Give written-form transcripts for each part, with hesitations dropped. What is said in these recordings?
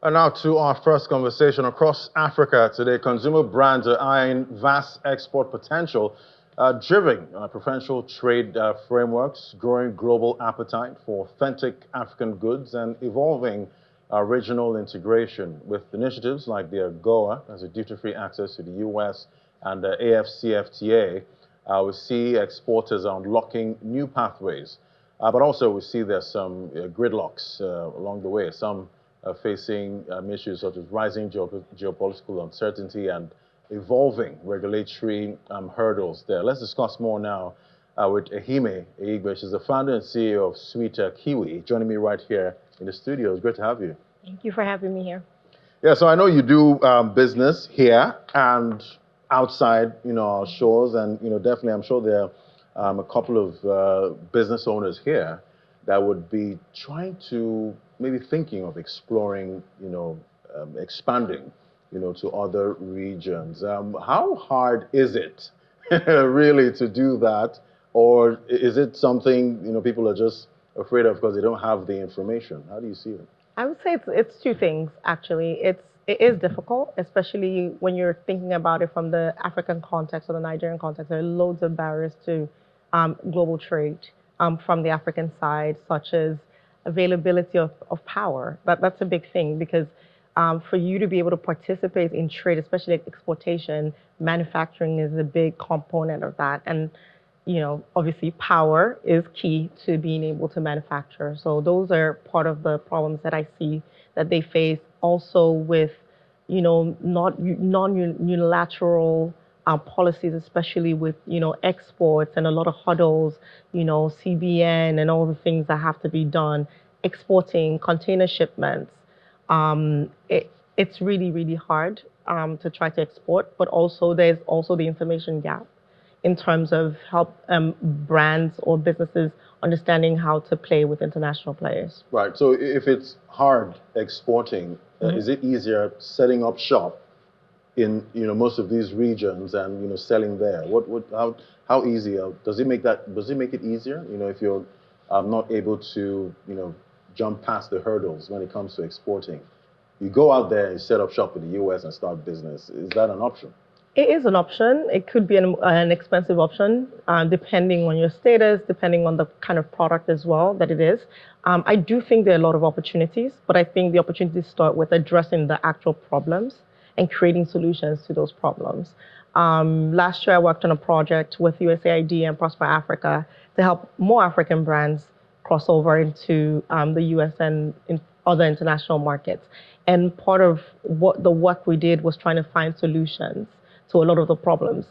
And now to our first conversation. Across Africa today, consumer brands are eyeing vast export potential, driven preferential trade frameworks, growing global appetite for authentic African goods, and evolving regional integration with initiatives like the AGOA, as a duty-free access to the US, and the AFCFTA. We see exporters are unlocking new pathways, but also we see there's some gridlocks along the way. Some facing issues such as rising geopolitical uncertainty and evolving regulatory hurdles there. Let's discuss more now with Ehime Igbe. She's the founder and CEO of Sweet Kiwi, joining me right here in the studio. It's great to have you. Thank you for having me here. Yeah, so I know you do business here and outside, our shores, and definitely, I'm sure there are a couple of business owners here that would be trying to maybe thinking of exploring, expanding, to other regions. How hard is it really to do that? Or is it something, people are just afraid of because they don't have the information? How do you see it? I would say it's two things, actually. It is difficult, especially when you're thinking about it from the African context or the Nigerian context. There are loads of barriers to global trade from the African side, such as availability of power. That's a big thing because for you to be able to participate in trade, especially exportation, manufacturing is a big component of that. And, obviously power is key to being able to manufacture. So those are part of the problems that I see that they face also with, non-unilateral policies, especially with, exports and a lot of hurdles, CBN and all the things that have to be done, exporting container shipments. It's really, really hard to try to export, but also there's also the information gap in terms of help brands or businesses understanding how to play with international players. Right. So if it's hard exporting, is it easier setting up shop in most of these regions and selling there? How easy does it make it easier? If you're not able to jump past the hurdles when it comes to exporting, you go out there and set up shop in the US and start business. Is that an option? It is an option. It could be an expensive option, depending on your status, depending on the kind of product as well that it is. I do think there are a lot of opportunities, but I think the opportunities start with addressing the actual problems and creating solutions to those problems. Last year, I worked on a project with USAID and Prosper Africa to help more African brands cross over into the US and in other international markets. And part of what the work we did was trying to find solutions to a lot of the problems.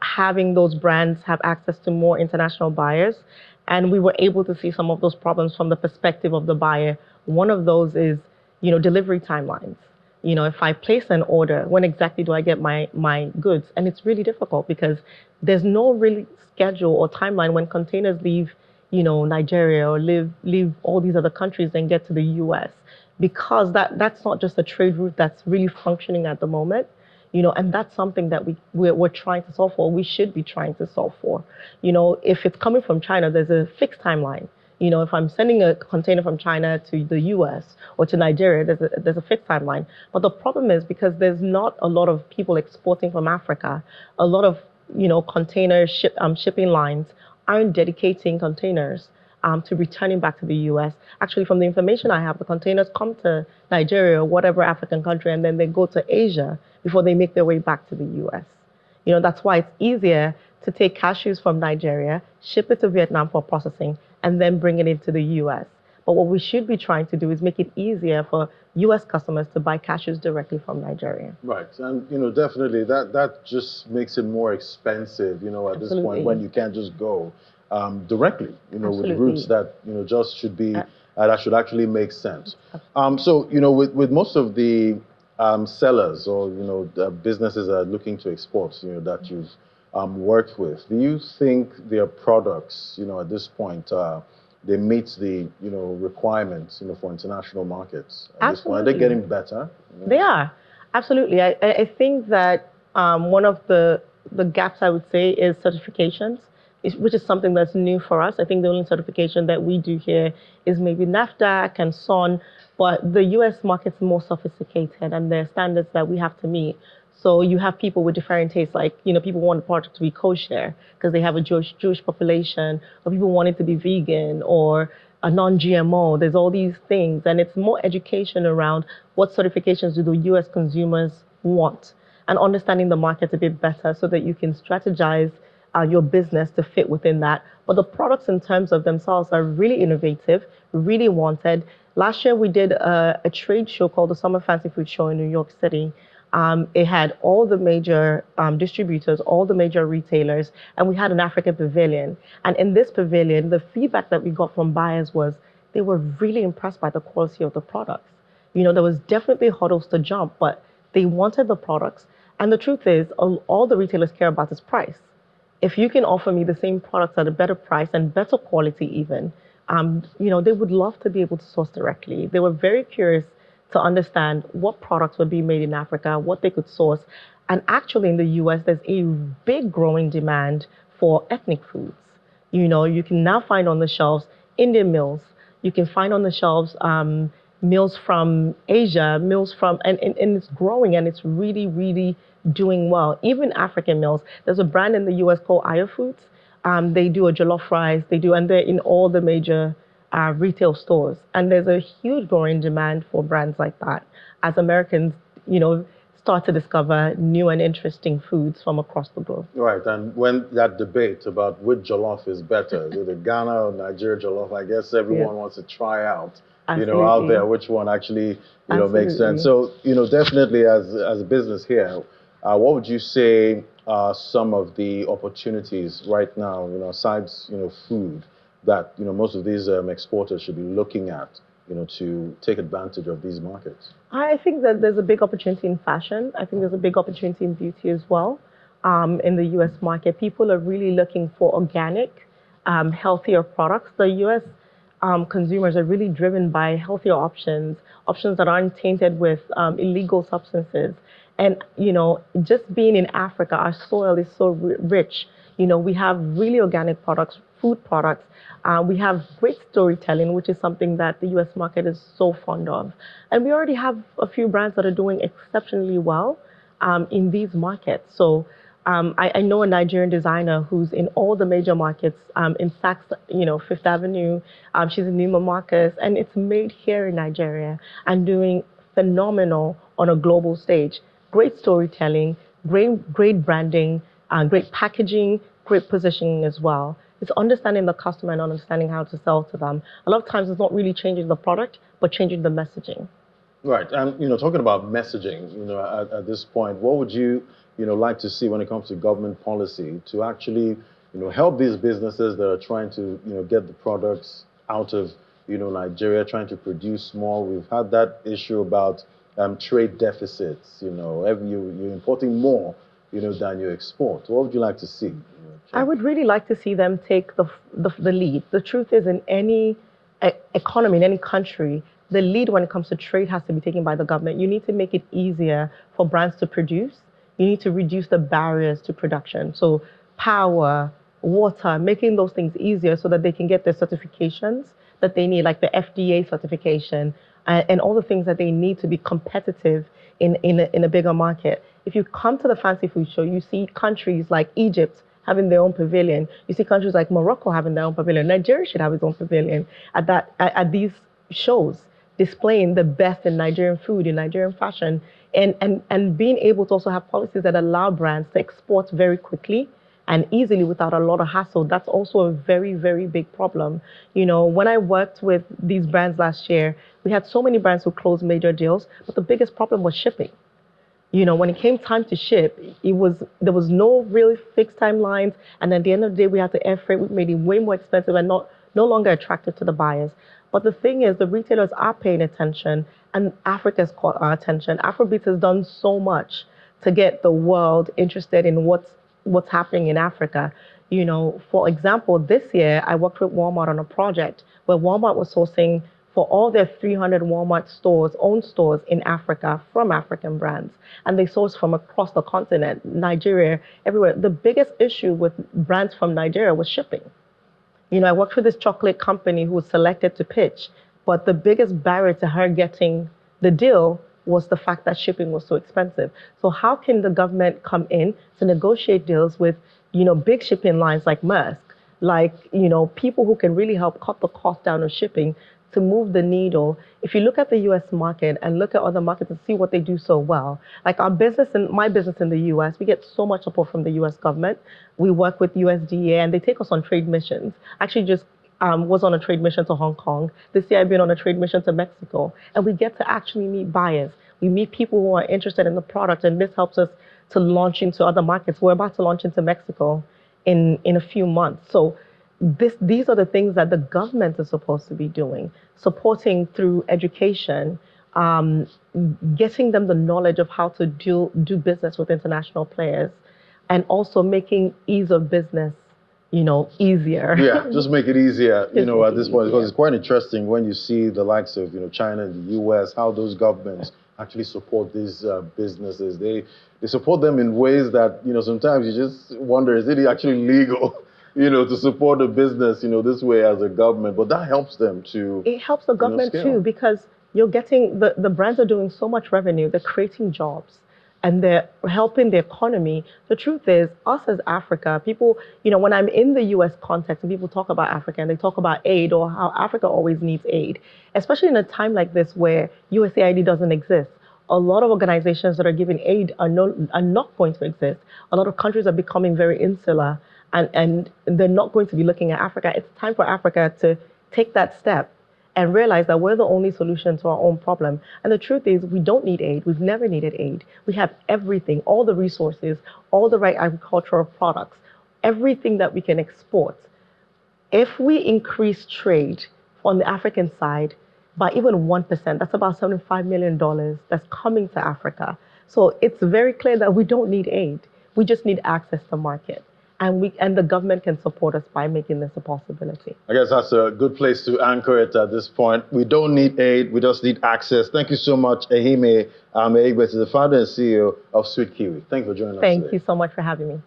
Having those brands have access to more international buyers. And we were able to see some of those problems from the perspective of the buyer. One of those is, delivery timelines. If I place an order, when exactly do I get my goods? And it's really difficult because there's no really schedule or timeline when containers leave, Nigeria or leave all these other countries and get to the US. Because that's not just a trade route that's really functioning at the moment. And that's something that we're trying to solve for. We should be trying to solve for. If it's coming from China, there's a fixed timeline. If I'm sending a container from China to the US or to Nigeria, there's a fixed timeline. But the problem is because there's not a lot of people exporting from Africa, a lot of, container shipping lines aren't dedicating containers to returning back to the US. Actually, from the information I have, the containers come to Nigeria or whatever African country, and then they go to Asia before they make their way back to the US. That's why it's easier to take cashews from Nigeria, ship it to Vietnam for processing, and then bring it into the US. But what we should be trying to do is make it easier for US customers to buy cashews directly from Nigeria. Right. And, definitely that just makes it more expensive, at this point when you can't just go directly, with routes that, just should be, that should actually make sense. So, with most of the sellers or, the businesses that are looking to export, that you've worked with, do you think their products, at this point, they meet the, requirements, for international markets at this point? Are they getting better? They are. Absolutely. I think that one of the gaps, I would say, is certifications. Which is something that's new for us. I think the only certification that we do here is maybe NAFDAC and SON, But the US market's more sophisticated and there are standards that we have to meet. So you have people with different tastes, like, people want the product to be kosher because they have a Jewish population, or people want it to be vegan or a non-GMO. There's all these things, and it's more education around what certifications do the US consumers want, and understanding the market a bit better so that you can strategize your business to fit within that. But the products in terms of themselves are really innovative, really wanted. Last year we did a trade show called the Summer Fancy Food Show in New York City. It had all the major distributors, all the major retailers, and we had an African pavilion. And in this pavilion, the feedback that we got from buyers was they were really impressed by the quality of the products. There was definitely hurdles to jump, but they wanted the products. And the truth is, all the retailers care about is price. If you can offer me the same products at a better price and better quality even, they would love to be able to source directly. They were very curious to understand what products would be made in Africa, what they could source. And actually in the US, there's a big growing demand for ethnic foods. You can now find on the shelves Indian meals. You can find on the shelves meals from Asia, and it's growing and it's really, really doing well. Even African meals. There's a brand in the US called Ayo Foods. They do a jollof rice, and they're in all the major retail stores. And there's a huge growing demand for brands like that as Americans, start to discover new and interesting foods from across the globe. Right, and when that debate about which jollof is better, the Ghana or Nigeria jollof, I guess everyone wants to try out, out there which one actually, makes sense. So, definitely as a business here, what would you say are some of the opportunities right now, aside, food, that, most of these exporters should be looking at, to take advantage of these markets? I think that there's a big opportunity in fashion. I think there's a big opportunity in beauty as well. In the US market, people are really looking for organic, healthier products. The US consumers are really driven by healthier options that aren't tainted with illegal substances. And, just being in Africa, our soil is so rich. We have really organic products, food products. We have great storytelling, which is something that the US market is so fond of. And we already have a few brands that are doing exceptionally well in these markets. So I know a Nigerian designer who's in all the major markets, in Saks, Fifth Avenue. She's in Neiman Marcus, and it's made here in Nigeria and doing phenomenal on a global stage. Great storytelling, great branding, great packaging, great positioning as well. It's understanding the customer and understanding how to sell to them. A lot of times it's not really changing the product, but changing the messaging. Right, and talking about messaging, at this point, what would you, like to see when it comes to government policy to actually, help these businesses that are trying to, get the products out of, Nigeria, trying to produce more? We've had that issue about trade deficits. You're importing more, than you export. What would you like to see? I would really like to see them take the lead. The truth is, in any economy, in any country, the lead when it comes to trade has to be taken by the government. You need to make it easier for brands to produce. You need to reduce the barriers to production. So power, water, making those things easier so that they can get the certifications that they need, like the FDA certification, and all the things that they need to be competitive in a bigger market. If you come to the Fancy Food Show, you see countries like Egypt having their own pavilion. You see countries like Morocco having their own pavilion. Nigeria should have its own pavilion at these shows, displaying the best in Nigerian food, in Nigerian fashion, and being able to also have policies that allow brands to export very quickly and easily without a lot of hassle. That's also a very, very big problem. When I worked with these brands last year, we had so many brands who closed major deals, but the biggest problem was shipping. When it came time to ship, there was no really fixed timelines, and at the end of the day, we had to air freight, which made it way more expensive and no longer attractive to the buyers. But the thing is, the retailers are paying attention, and Africa's caught our attention. Afrobeats has done so much to get the world interested in what's happening in Africa. For example, this year, I worked with Walmart on a project where Walmart was sourcing for all their 300 Walmart stores, own stores in Africa, from African brands. And they source from across the continent, Nigeria, everywhere. The biggest issue with brands from Nigeria was shipping. I worked with this chocolate company who was selected to pitch. But the biggest barrier to her getting the deal was the fact that shipping was so expensive. So how can the government come in to negotiate deals with, big shipping lines like Maersk, like, people who can really help cut the cost down of shipping to move the needle? If you look at the US market and look at other markets and see what they do so well, like my business in the US, we get so much support from the US government. We work with USDA and they take us on trade missions. Actually, just was on a trade mission to Hong Kong. This year I've been on a trade mission to Mexico. And we get to actually meet buyers. We meet people who are interested in the product, and this helps us to launch into other markets. We're about to launch into Mexico in a few months. So these are the things that the government is supposed to be doing, supporting through education, getting them the knowledge of how to do business with international players, and also making ease of business easier. Yeah, just make it easier, at this point, because it's quite interesting when you see the likes of, China and the US, how those governments actually support these businesses. They support them in ways that, sometimes you just wonder, is it actually legal, to support a business, this way as a government? But that helps them to... It helps the government too, because you're getting, the brands are doing so much revenue, they're creating jobs, and they're helping the economy. The truth is, us as Africa, people, when I'm in the US context and people talk about Africa and they talk about aid or how Africa always needs aid, especially in a time like this where USAID doesn't exist, a lot of organizations that are giving aid are not going to exist. A lot of countries are becoming very insular and they're not going to be looking at Africa. It's time for Africa to take that step and realize that we're the only solution to our own problem. And the truth is, we don't need aid. We've never needed aid. We have everything, all the resources, all the right agricultural products, everything that we can export. If we increase trade on the African side by even 1%, that's about $75 million that's coming to Africa. So it's very clear that we don't need aid. We just need access to market. And the government can support us by making this a possibility. I guess that's a good place to anchor it at this point. We don't need aid, we just need access. Thank you so much, Ehime Egbesi, the founder and CEO of Sweet Kiwi. Thank you for joining us today. Thank you so much for having me.